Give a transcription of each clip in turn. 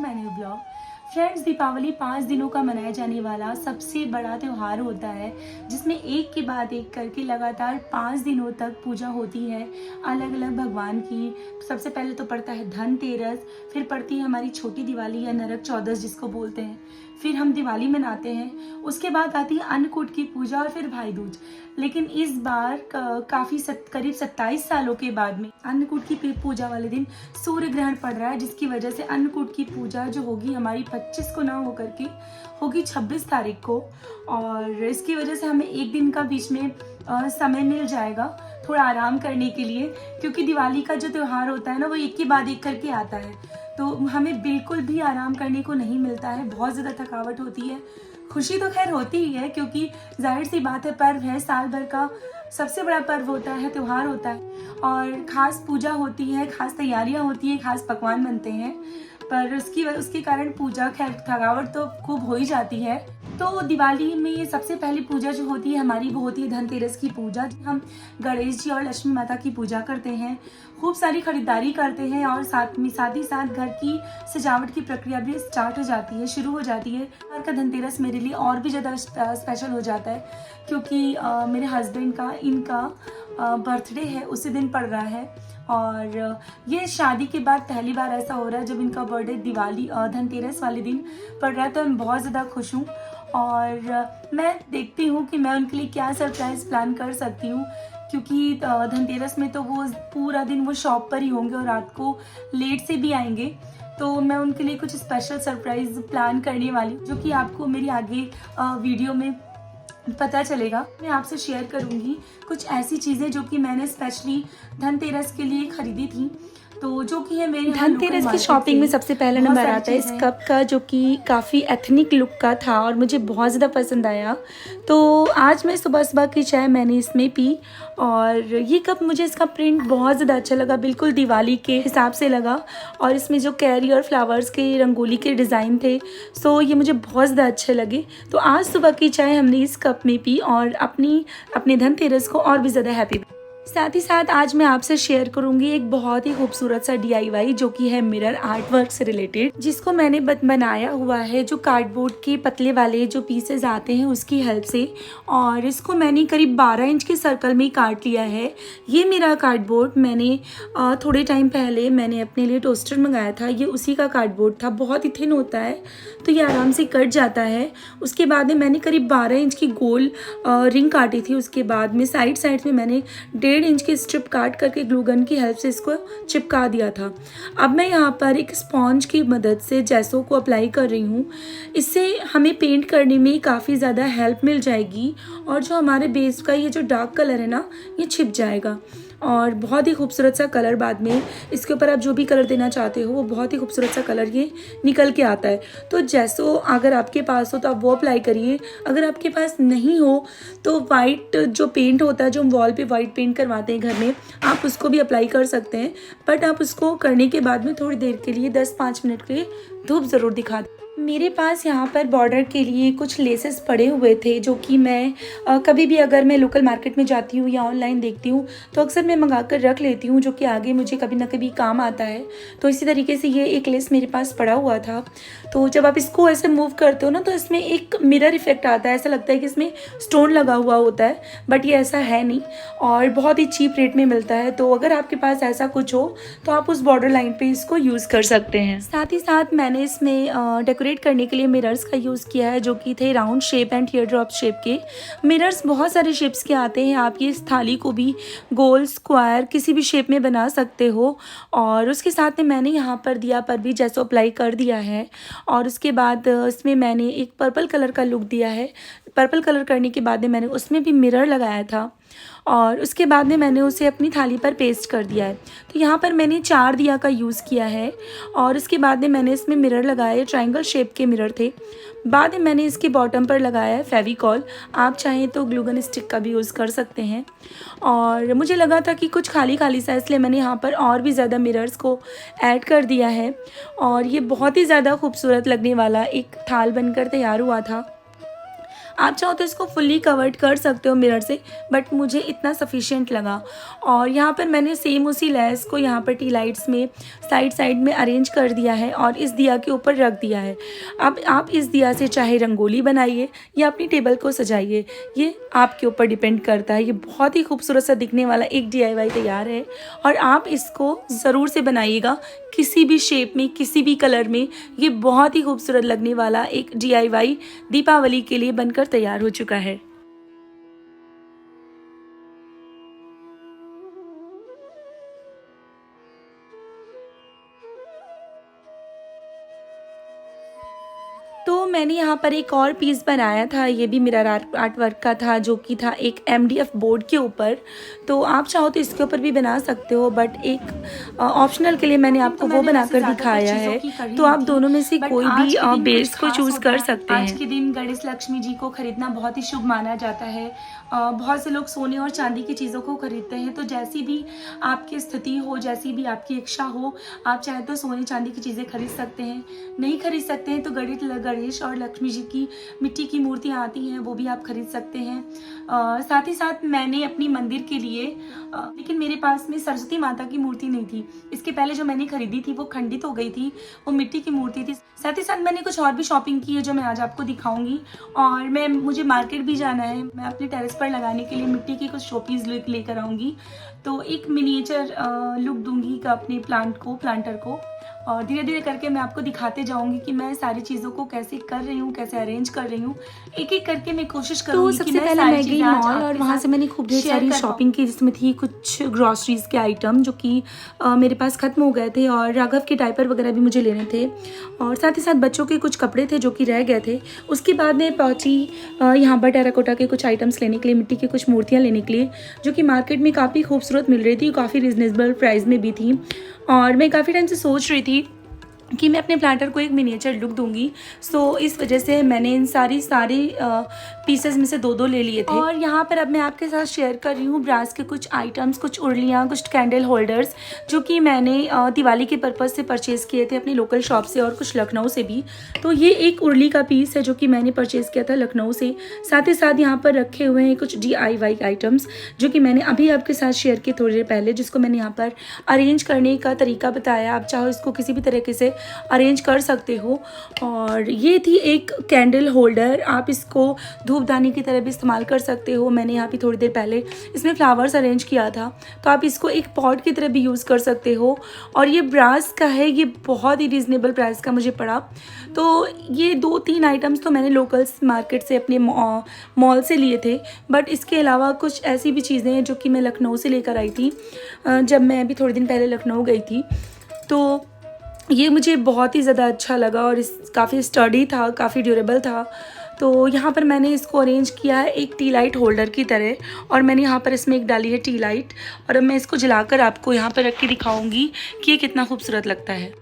My new blog. Friends, Deepawali 5 दिनों का मनाया जाने वाला सबसे बड़ा त्यौहार होता है, जिसमें एक के बाद एक करके लगातार 5 दिनों तक पूजा होती है अलग अलग भगवान की। सबसे पहले तो पड़ता है धनतेरस, फिर पड़ती है हमारी छोटी दिवाली या नरक चौदस जिसको बोलते हैं, फिर हम दिवाली मनाते हैं। उसके बाद आती है अन्नकूट की पूजा और फिर भाई दूज। लेकिन इस बार करीब 27 सालों के बाद में अन्नकूट की पूजा वाले दिन सूर्य ग्रहण पड़ रहा है, जिसकी वजह से अन्नकूट की पूजा जो होगी हमारी 25 को ना होकर के होगी 26 तारीख को। और इसकी वजह से हमें एक दिन का बीच में समय मिल जाएगा थोड़ा आराम करने के लिए, क्योंकि दिवाली का जो त्यौहार होता है ना वो एक के बाद एक करके आता है, तो हमें बिल्कुल भी आराम करने को नहीं मिलता है। बहुत ज़्यादा थकावट होती है। खुशी तो खैर होती ही है, क्योंकि जाहिर सी बात है, पर्व है, साल भर का सबसे बड़ा पर्व होता है, त्यौहार होता है और ख़ास पूजा होती है, ख़ास तैयारियां होती हैं, ख़ास पकवान बनते हैं। पर उसके कारण पूजा खैर थकावट तो खूब हो ही जाती है। तो दिवाली में सबसे पहली पूजा जो होती है हमारी वो होती है धनतेरस की पूजा। हम गणेश जी और लक्ष्मी माता की पूजा करते हैं, खूब सारी खरीदारी करते हैं और साथ ही साथ घर की सजावट की प्रक्रिया भी स्टार्ट हो जाती है, शुरू हो जाती है। घर का धनतेरस मेरे लिए और भी ज़्यादा स्पेशल हो जाता है, क्योंकि मेरे हस्बैंड का इनका बर्थडे है, उसी दिन पड़ रहा है। और ये शादी के बाद पहली बार ऐसा हो रहा है जब इनका बर्थडे दिवाली धनतेरस वाले दिन पड़ रहा है, तो मैं बहुत ज़्यादा खुश हूँ। और मैं देखती हूँ कि मैं उनके लिए क्या सरप्राइज़ प्लान कर सकती हूँ, क्योंकि धनतेरस में तो वो पूरा दिन वो शॉप पर ही होंगे और रात को लेट से भी आएंगे। तो मैं उनके लिए कुछ स्पेशल सरप्राइज़ प्लान करने वाली हूँ, जो कि आपको मेरी आगे वीडियो में पता चलेगा। मैं आपसे शेयर करूंगी कुछ ऐसी चीज़ें जो कि मैंने स्पेशली धनतेरस के लिए खरीदी थी, तो जो कि है मेरे धनतेरस की शॉपिंग में सबसे पहला नंबर आता है इस कप का, जो कि काफ़ी एथनिक लुक का था और मुझे बहुत ज़्यादा पसंद आया। तो आज मैं सुबह सुबह की चाय मैंने इसमें पी और ये कप मुझे इसका प्रिंट बहुत ज़्यादा अच्छा लगा, बिल्कुल दिवाली के हिसाब से लगा। और इसमें जो कैरी और फ्लावर्स के रंगोली के डिज़ाइन थे, सो ये मुझे बहुत ज़्यादा अच्छे लगे। तो आज सुबह की चाय हमने इस कप में पी और अपने धनतेरस को और भी ज़्यादा हैप्पी। साथ ही साथ आज मैं आपसे शेयर करूंगी एक बहुत ही खूबसूरत सा DIY, जो कि है मिरर आर्ट वर्क से रिलेटेड, जिसको मैंने बनाया हुआ है जो कार्डबोर्ड के पतले वाले जो पीसेस आते हैं उसकी हेल्प से। और इसको मैंने करीब 12 इंच के सर्कल में काट लिया है। ये मेरा कार्डबोर्ड मैंने थोड़े टाइम पहले मैंने अपने लिए टोस्टर मंगाया था, ये उसी का कार्डबोर्ड था। बहुत ही थिन होता है तो ये आराम से कट जाता है। उसके बाद में मैंने करीब 12 इंच की गोल रिंग काटी थी। उसके बाद में साइड में मैंने 1.5 इंच की स्ट्रिप काट करके ग्लू गन की हेल्प से इसको चिपका दिया था। अब मैं यहाँ पर एक स्पॉन्ज की मदद से जैसो को अप्लाई कर रही हूँ। इससे हमें पेंट करने में काफ़ी ज़्यादा हेल्प मिल जाएगी और जो हमारे बेस का ये जो डार्क कलर है ना, ये छिप जाएगा और बहुत ही खूबसूरत सा कलर बाद में इसके ऊपर आप जो भी कलर देना चाहते हो वो बहुत ही खूबसूरत सा कलर ये निकल के आता है। तो जैसो अगर आपके पास हो तो आप वो अप्लाई करिए। अगर आपके पास नहीं हो तो वाइट जो पेंट होता है, जो हम वॉल पे वाइट पेंट करवाते हैं घर में, आप उसको भी अप्लाई कर सकते हैं। बट आप उसको करने के बाद में थोड़ी देर के लिए 10-5 मिनट के लिए धूप ज़रूर दिखा दें। मेरे पास यहाँ पर बॉर्डर के लिए कुछ लेसेस पड़े हुए थे, जो कि मैं कभी भी अगर मैं लोकल मार्केट में जाती हूँ या ऑनलाइन देखती हूँ तो अक्सर मैं मंगा कर रख लेती हूँ, जो कि आगे मुझे कभी ना कभी काम आता है। तो इसी तरीके से ये एक लेस मेरे पास पड़ा हुआ था। तो जब आप इसको ऐसे मूव करते हो ना तो इसमें एक मिरर इफेक्ट आता है, ऐसा लगता है कि इसमें स्टोन लगा हुआ होता है, बट ये ऐसा है नहीं और बहुत ही चीप रेट में मिलता है। तो अगर आपके पास ऐसा कुछ हो तो आप उस बॉर्डर लाइन पर इसको यूज़ कर सकते हैं। साथ ही साथ मैंने इसमें डेकोरेट करने के लिए मिरर्स का यूज़ किया है, जो कि थे round shape and tear drop shape के। मिरर्स बहुत सारे शेप्स के आते हैं, आप ये इस थाली को भी गोल, स्क्वायर, किसी भी शेप में बना सकते हो। और उसके साथ में मैंने यहाँ पर दिया पर भी जैसे अप्लाई कर दिया है और उसके बाद इसमें मैंने एक पर्पल कलर का लुक दिया है। पर्पल कलर करने के बाद में मैंने उसमें भी मिरर लगाया था और उसके बाद में मैंने उसे अपनी थाली पर पेस्ट कर दिया है। तो यहाँ पर मैंने 4 दिया का यूज़ किया है और उसके बाद में मैंने इसमें मिरर लगाए, ट्रायंगल शेप के मिरर थे। बाद में मैंने इसके बॉटम पर लगाया है फेविकॉल, आप चाहें तो ग्लू गन स्टिक का भी यूज़ कर सकते हैं। और मुझे लगा था कि कुछ खाली सा, इसलिए मैंने यहाँ पर और भी ज़्यादा मिरर्स को ऐड कर दिया है और ये बहुत ही ज़्यादा खूबसूरत लगने वाला एक थाल बनकर तैयार हुआ था। आप चाहो तो इसको फुल्ली कवर्ड कर सकते हो मिरर से, बट मुझे इतना सफिशिएंट लगा। और यहाँ पर मैंने सेम उसी लेस को यहाँ पर टी लाइट्स में साइड साइड में अरेंज कर दिया है और इस दिया के ऊपर रख दिया है। अब आप इस दिया से चाहे रंगोली बनाइए या अपनी टेबल को सजाइए, ये आपके ऊपर डिपेंड करता है। ये बहुत ही खूबसूरत सा दिखने वाला एक DIY तैयार है और आप इसको ज़रूर से बनाइएगा किसी भी शेप में, किसी भी कलर में। ये बहुत ही खूबसूरत लगने वाला एक DIY दीपावली के लिए बनकर तैयार हो चुका है। तो मैंने यहाँ पर एक और पीस बनाया था, ये भी मिरर आर्ट वर्क का था, जो कि था एक MDF बोर्ड के ऊपर। तो आप चाहो तो इसके ऊपर भी बना सकते हो, बट एक ऑप्शनल के लिए मैंने आपको वो बनाकर दिखाया है। तो आप दोनों में से कोई भी बेस को चूज कर सकते हैं। आज के दिन गणेश लक्ष्मी जी को खरीदना बहुत ही शुभ माना जाता है। बहुत से लोग सोने और चांदी की चीज़ों को खरीदते हैं। तो जैसी भी आपकी स्थिति हो, जैसी भी आपकी इच्छा हो, आप चाहे तो सोने चांदी की चीज़ें खरीद सकते हैं। नहीं खरीद सकते हैं तो गणेश और लक्ष्मी जी की मिट्टी की मूर्तियाँ आती हैं, वो भी आप खरीद सकते हैं। साथ ही साथ मैंने अपनी मंदिर के लिए लेकिन मेरे पास में सरस्वती माता की मूर्ति नहीं थी। इसके पहले जो मैंने खरीदी थी वो खंडित हो गई थी, वो मिट्टी की मूर्ति थी। साथ ही साथ मैंने कुछ और भी शॉपिंग की है जो मैं आज आपको दिखाऊंगी। और मुझे मार्केट भी जाना है, मैं अपने टेरेस पर लगाने के लिए मिट्टी की कुछ शोपीस लेकर आऊँगी। तो एक मिनिएचर लुक दूंगी अपने प्लांटर को। और धीरे धीरे करके मैं आपको दिखाते जाऊंगी कि मैं सारी चीज़ों को कैसे कर रही हूँ, कैसे अरेंज कर रही हूँ। एक एक करके मैं कोशिश करूँगी। तो सबसे पहले मैं गई मॉल और वहाँ से मैंने खूब ढेर सारी शॉपिंग की, जिसमें थी कुछ ग्रॉसरीज के आइटम जो कि मेरे पास ख़त्म हो गए थे, और राघव के डायपर वगैरह भी मुझे लेने थे, और साथ ही साथ बच्चों के कुछ कपड़े थे जो कि रह गए थे। उसके बाद मैं पहुँची यहाँ पर टेराकोटा के कुछ आइटम्स लेने के लिए, मिट्टी की कुछ मूर्तियाँ लेने के लिए, जो कि मार्केट में काफ़ी खूबसूरत मिल रही थी, काफ़ी रिजनेबल प्राइस में भी थी। और मैं काफ़ी टाइम से सोच रही थी कि मैं अपने प्लांटर को एक मिनिएचर लुक दूंगी। सो इस वजह से मैंने इन सारी पीसेस में से दो ले लिए थे। और यहाँ पर अब मैं आपके साथ शेयर कर रही हूँ ब्रास के कुछ आइटम्स, कुछ उर्लियाँ, कुछ कैंडल होल्डर्स, जो कि मैंने दिवाली के पर्पज़ से परचेज़ किए थे अपनी लोकल शॉप से और कुछ लखनऊ से भी। तो ये एक उर्ली का पीस है जो कि मैंने परचेज़ किया था लखनऊ से। साथ ही साथ यहाँ पर रखे हुए हैं कुछ DIY आइटम्स जो कि मैंने अभी आपके साथ शेयर किए थोड़ी देर पहले, जिसको मैंने यहाँ पर अरेंज करने का तरीका बताया। आप चाहो इसको किसी भी तरीके से अरेंज कर सकते हो। और ये थी एक कैंडल होल्डर, आप इसको धूपदानी की तरह भी इस्तेमाल कर सकते हो। मैंने यहाँ पे थोड़ी देर पहले इसमें फ्लावर्स अरेंज किया था, तो आप इसको एक पॉट की तरह भी यूज़ कर सकते हो। और ये ब्रास का है, ये बहुत ही रीज़नेबल प्राइस का मुझे पड़ा। तो ये 2-3 आइटम्स तो मैंने लोकल्स मार्केट से अपने मॉल से लिए थे, बट इसके अलावा कुछ ऐसी भी चीज़ें हैं जो कि मैं लखनऊ से लेकर आई थी जब मैं अभी थोड़े दिन पहले लखनऊ गई थी। तो ये मुझे बहुत ही ज़्यादा अच्छा लगा और काफ़ी स्टडी था, काफ़ी ड्यूरेबल था। तो यहाँ पर मैंने इसको अरेंज किया है एक टी लाइट होल्डर की तरह, और मैंने यहाँ पर इसमें एक डाली है टी लाइट, और अब मैं इसको जलाकर आपको यहाँ पर रख के दिखाऊंगी कि ये कितना खूबसूरत लगता है।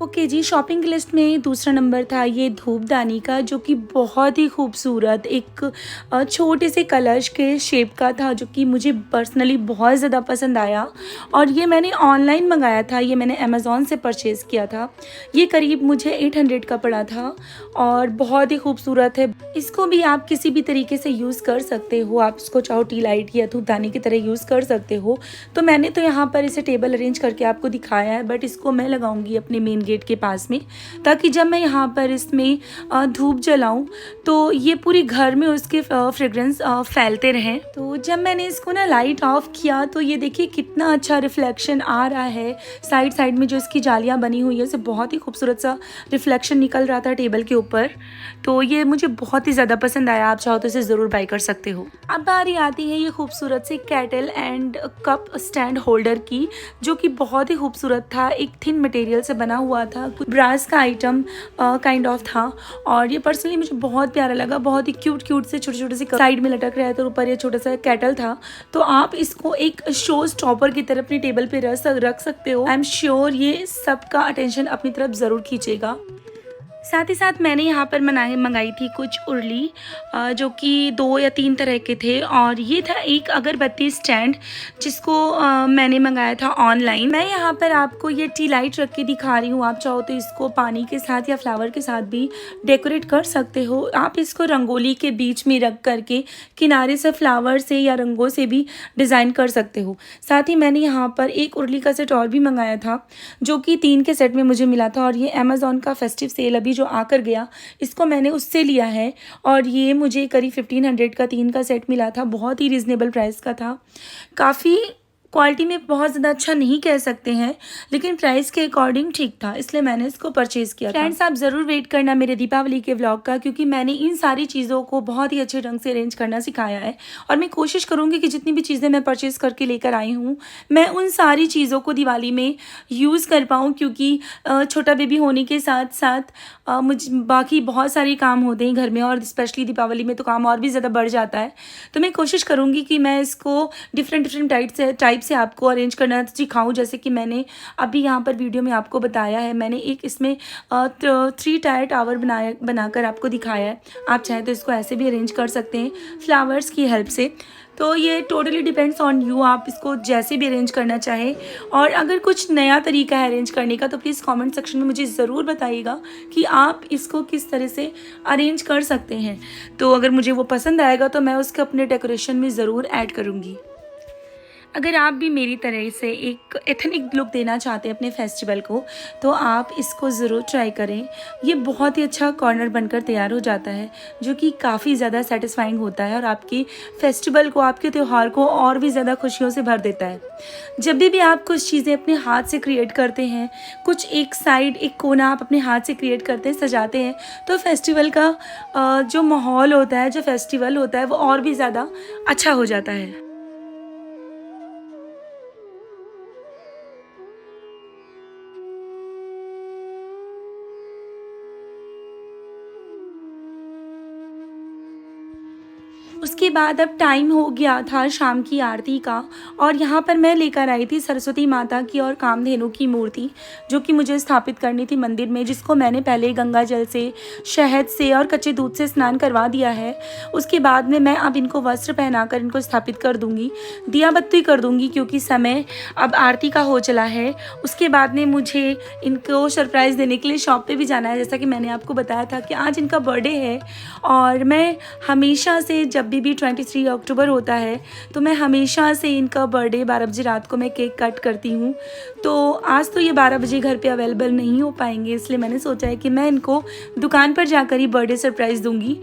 ओके जी, शॉपिंग लिस्ट में दूसरा नंबर था ये धूपदानी का, जो कि बहुत ही खूबसूरत एक छोटे से कलश के शेप का था, जो कि मुझे पर्सनली बहुत ज़्यादा पसंद आया। और ये मैंने ऑनलाइन मंगाया था, ये मैंने अमेज़ॉन से परचेज़ किया था। ये करीब मुझे 800 का पड़ा था और बहुत ही खूबसूरत है। इसको भी आप किसी भी तरीके से यूज़ कर सकते हो, आप इसको चाहो टी लाइट या धूपदानी की तरह यूज़ कर सकते हो। तो मैंने तो यहाँ पर इसे टेबल अरेंज करके आपको दिखाया है, बट इसको मैं लगाऊंगी अपने मेन गेट के पास में, ताकि जब मैं यहाँ पर इसमें धूप जलाऊं तो ये पूरी घर में उसके फ्रेग्रेंस फैलते रहें। तो जब मैंने इसको ना लाइट ऑफ किया तो ये देखिए कितना अच्छा रिफ्लेक्शन आ रहा है। साइड साइड में जो इसकी जालियाँ बनी हुई है, उससे बहुत ही खूबसूरत सा रिफ्लेक्शन निकल रहा था टेबल के ऊपर। तो ये मुझे बहुत ही ज़्यादा पसंद आया, आप चाहो तो इसे ज़रूर बाय कर सकते हो। अब बारी आती है ये खूबसूरत सी kettle and cup stand holder की, जो कि बहुत ही खूबसूरत था, एक थिन मटेरियल से बना हुआ था, ब्रास का आइटम काइंड ऑफ था। और ये पर्सनली मुझे बहुत प्यारा लगा, बहुत ही क्यूट से छोटे छोटे से साइड में लटक रहे थे, ऊपर ये छोटा सा कैटल था। तो आप इसको एक शो स्टॉपर की तरह अपनी टेबल पे रख सकते हो। आई एम श्योर ये सबका अटेंशन अपनी तरफ ज़रूर खींचेगा। साथ ही साथ मैंने यहाँ पर मंगाई थी कुछ उर्ली जो कि 2 या 3 तरह के थे, और ये था एक अगरबत्ती स्टैंड जिसको मैंने मंगाया था ऑनलाइन। मैं यहाँ पर आपको ये टी लाइट रख के दिखा रही हूँ। आप चाहो तो इसको पानी के साथ या फ्लावर के साथ भी डेकोरेट कर सकते हो। आप इसको रंगोली के बीच में रख करके किनारे से फ्लावर से या रंगों से भी डिज़ाइन कर सकते हो। साथ ही मैंने यहाँ पर एक उर्ली का सेट और भी मंगाया था जो कि 3 के सेट में मुझे मिला था, और ये अमेज़ॉन का फेस्टिव सेल अभी जो आकर गया इसको मैंने उससे लिया है, और ये मुझे करीब 1500 का 3 का सेट मिला था। बहुत ही रिजनेबल प्राइस का था। काफ़ी क्वालिटी में बहुत ज़्यादा अच्छा नहीं कह सकते हैं, लेकिन प्राइस के अकॉर्डिंग ठीक था, इसलिए मैंने इसको परचेज़ किया। फ्रेंड्स, आप ज़रूर वेट करना मेरे दीपावली के व्लॉग का, क्योंकि मैंने इन सारी चीज़ों को बहुत ही अच्छे ढंग से अरेंज करना सिखाया है, और मैं कोशिश करूँगी कि जितनी भी चीज़ें मैं परचेज़ करके लेकर आई हूँ मैं उन सारी चीज़ों को दिवाली में यूज़ कर पाऊँ, क्योंकि छोटा बेबी होने के साथ साथ मुझे बाकी बहुत सारे काम होते हैं घर में, और स्पेशली दीपावली में तो काम और भी ज़्यादा बढ़ जाता है। तो मैं कोशिश करूँगी कि मैं इसको डिफरेंट टाइप से आपको अरेंज करना सिखाऊं, जैसे कि मैंने अभी यहाँ पर वीडियो में आपको बताया है। मैंने एक इसमें 3 टायर टावर बनाकर आपको दिखाया है। आप चाहें तो इसको ऐसे भी अरेंज कर सकते हैं फ्लावर्स की हेल्प से। तो ये टोटली डिपेंड्स ऑन यू, आप इसको जैसे भी अरेंज करना चाहें। और अगर कुछ नया तरीका है अरेंज करने का तो प्लीज़ कमेंट सेक्शन में मुझे ज़रूर बताइएगा कि आप इसको किस तरह से अरेंज कर सकते हैं। तो अगर मुझे वो पसंद आएगा तो मैं उसको अपने डेकोरेशन में ज़रूर ऐड करूँगी। अगर आप भी मेरी तरह से एक एथनिक लुक देना चाहते हैं अपने फेस्टिवल को, तो आप इसको ज़रूर ट्राई करें। ये बहुत ही अच्छा कॉर्नर बनकर तैयार हो जाता है, जो कि काफ़ी ज़्यादा सेटिस्फाइंग होता है और आपकी फेस्टिवल को, आपके त्यौहार को और भी ज़्यादा खुशियों से भर देता है। जब भी आप कुछ चीज़ें अपने हाथ से क्रिएट करते हैं, कुछ एक साइड, एक कोना आप अपने हाथ से क्रिएट करते हैं, सजाते हैं, तो फेस्टिवल का जो माहौल होता है, जो फेस्टिवल होता है, वो और भी ज़्यादा अच्छा हो जाता है। उसके बाद अब टाइम हो गया था शाम की आरती का, और यहाँ पर मैं लेकर आई थी सरस्वती माता की और कामधेनु की मूर्ति, जो कि मुझे स्थापित करनी थी मंदिर में, जिसको मैंने पहले गंगा जल से, शहद से और कच्चे दूध से स्नान करवा दिया है। उसके बाद में मैं अब इनको वस्त्र पहनाकर इनको स्थापित कर दूँगी, दिया बत्ती कर दूँगी, क्योंकि समय अब आरती का हो चला है। उसके बाद में मुझे इनको सरप्राइज़ देने के लिए शॉप पर भी जाना है, जैसा कि मैंने आपको बताया था कि आज इनका बर्थडे है। और मैं हमेशा से जब भी 23 अक्टूबर होता है तो मैं हमेशा से इनका बर्थडे 12 बजे रात को मैं केक कट करती हूँ। तो आज तो ये 12 बजे घर पे अवेलेबल नहीं हो पाएंगे, इसलिए मैंने सोचा है कि मैं इनको दुकान पर जाकर ही बर्थडे सरप्राइज़ दूँगी।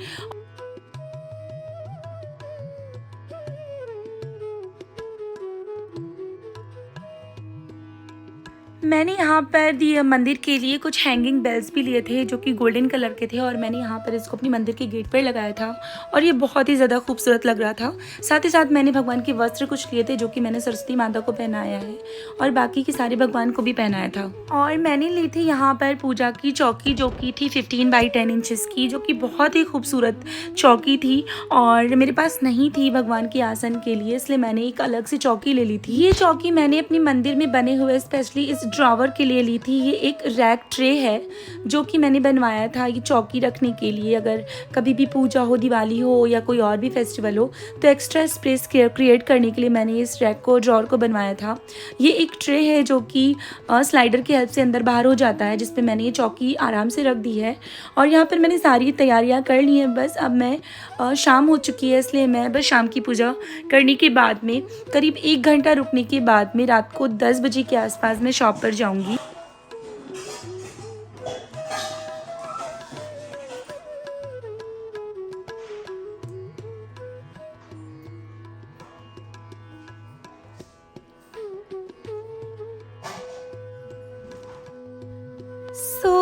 मैंने यहाँ पर मंदिर के लिए कुछ हैंगिंग बेल्स भी लिए थे जो कि गोल्डन कलर के थे, और मैंने यहाँ पर इसको अपनी मंदिर के गेट पर लगाया था, और ये बहुत ही ज़्यादा खूबसूरत लग रहा था। साथ ही साथ मैंने भगवान के वस्त्र कुछ लिए थे जो कि मैंने सरस्वती माता को पहनाया है, और बाकी के सारे भगवान को भी पहनाया था। और मैंने ली थी यहाँ पर पूजा की चौकी, जो कि थी 15 बाई 10 इंचज़ की, जो कि बहुत ही खूबसूरत चौकी थी, और मेरे पास नहीं थी भगवान के आसन के लिए, इसलिए मैंने एक अलग से चौकी ले ली थी। ये चौकी मैंने अपनी मंदिर में बने हुए स्पेशली इस ड्रॉवर के लिए ली थी। ये एक रैक ट्रे है जो कि मैंने बनवाया था ये चौकी रखने के लिए। अगर कभी भी पूजा हो, दिवाली हो या कोई और भी फेस्टिवल हो, तो एक्स्ट्रा स्पेस क्रिएट करने के लिए मैंने इस रैक को, ड्रॉवर को बनवाया था। ये एक ट्रे है जो कि स्लाइडर की हेल्प से अंदर बाहर हो जाता है, जिस पे मैंने ये चौकी आराम से रख दी है। और यहाँ पर मैंने सारी तैयारियाँ कर ली हैं। बस अब मैं शाम हो चुकी है, इसलिए मैं बस शाम की पूजा करने के बाद में करीब 1 घंटा रुकने के बाद में रात को 10 बजे के आसपास मैं शॉप पर जाऊँगी।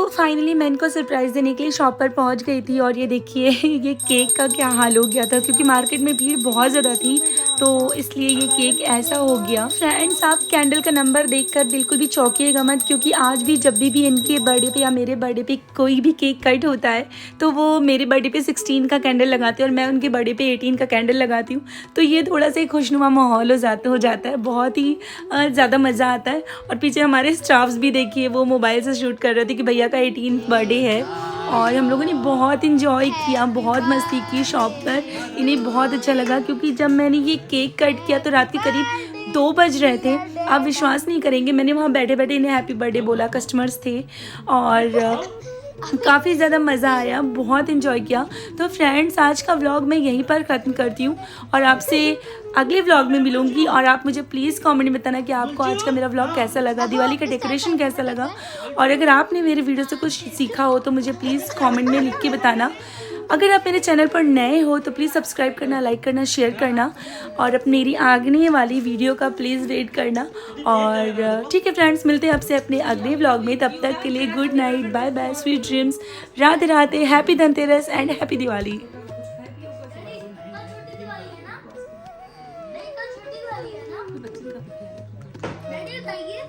फाइनली मैं इनको सरप्राइज़ देने के लिए शॉप पर पहुंच गई थी, और ये देखिए ये केक का क्या हाल हो गया था, क्योंकि मार्केट में भीड़ बहुत ज़्यादा थी, तो इसलिए ये केक ऐसा हो गया। फ्रेंड्स, आप कैंडल का नंबर देखकर बिल्कुल भी चौंकिएगा मत, क्योंकि आज भी जब भी इनके बर्थडे पे या मेरे बर्थडे पे कोई भी केक कट होता है तो वो मेरे बर्थडे पे 16 का कैंडल लगाते हैं और मैं उनके बर्थडे पे 18 का कैंडल लगाती हूँ। तो ये थोड़ा सा खुशनुमा माहौल हो जाता है, बहुत ही ज़्यादा मज़ा आता है। और पीछे हमारे स्टाफ्स भी देखिए वो मोबाइल से शूट कर रहे थे कि भैया का 18 बर्थडे है। और हम लोगों ने बहुत इंजॉय किया, बहुत मस्ती की शॉप पर। इन्हें बहुत अच्छा लगा क्योंकि जब मैंने ये केक कट किया तो रात के करीब 2 बज रहे थे। आप विश्वास नहीं करेंगे, मैंने वहाँ बैठे बैठे इन्हें हैप्पी बर्थडे बोला, कस्टमर्स थे और काफ़ी ज़्यादा मज़ा आया, बहुत इन्जॉय किया। तो फ्रेंड्स, आज का व्लॉग मैं यहीं पर ख़त्म करती हूँ और आपसे अगले व्लॉग में मिलूँगी। और आप मुझे प्लीज़ कमेंट में बताना कि आपको आज का मेरा व्लॉग कैसा लगा, दिवाली का डेकोरेशन कैसा लगा। और अगर आपने मेरे वीडियो से कुछ सीखा हो तो मुझे प्लीज़ कमेंट में लिख के बताना। अगर आप मेरे चैनल पर नए हो तो प्लीज़ सब्सक्राइब करना, लाइक करना, शेयर करना और अब मेरी आगने वाली वीडियो का प्लीज़ वेट करना। और ठीक है फ्रेंड्स, मिलते हैं आपसे अपने अगले व्लॉग में। तब तक के लिए good night, bye bye, sweet dreams, Radhe Radhe, happy Dhanteras and happy Diwali. बताइए।